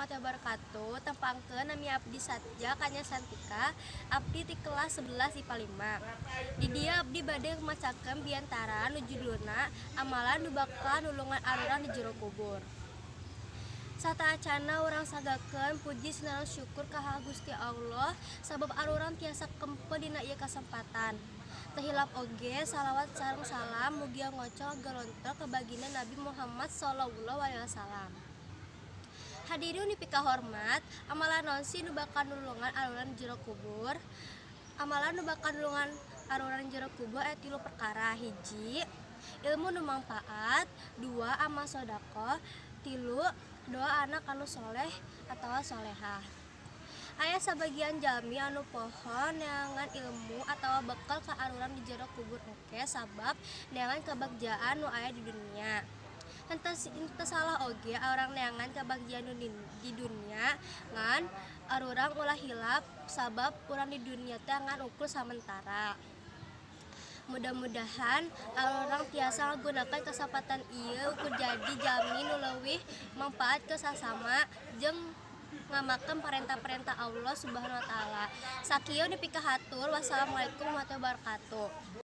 warahmatullahi wabarakatuh. Tempangkeun nami abdi Satja Kanya Santika, abdi ti kelas 11 IPA 5. Di dia abdi bade macakeun biantara nu judulna amalan nu bakal nulungan aruran di jero kubur. Sataacana urang sagakeun puji sareng syukur ka Gusti Allah sabab aruran tiasa kempe dina ieu kasempatan. Teu hilap oge salawat sareng salam mugia ngocol galontok ka baginda Nabi Muhammad sallallahu alaihi wasallam. Hadirin nu pika-hormat, amalan naon sih nu bakal nulungan aruran jero kubur? Amalan nu bakal nulungan aruran jero kubur aya 3 perkara. Hiji, ilmu nu mangpaat. 2, amal sodaqoh. 3, doa anak anu soleh atawa solehah. Aya sabagian jalmi anu pohon neangan ilmu atawa bekal ka aruran di jero kubur oke sabab neangan kabagjaan nu aya di dunia. Henteu salah oge orang neangan kabagjaan nu di dunia ngan arurang ulah hilap sabab urang di dunia teh ngan ukur samentara. Mudah-mudahan arurang tiasa ngagunakeun kasempatan ieu ukur jadi jalmi nu leuwih mangpaat ke sasama jeung ngamakeun parentah-parentah Allah Subhanahu wa taala. Sakieu nepikahatur. Wassalamualaikum warahmatullahi wabarakatuh.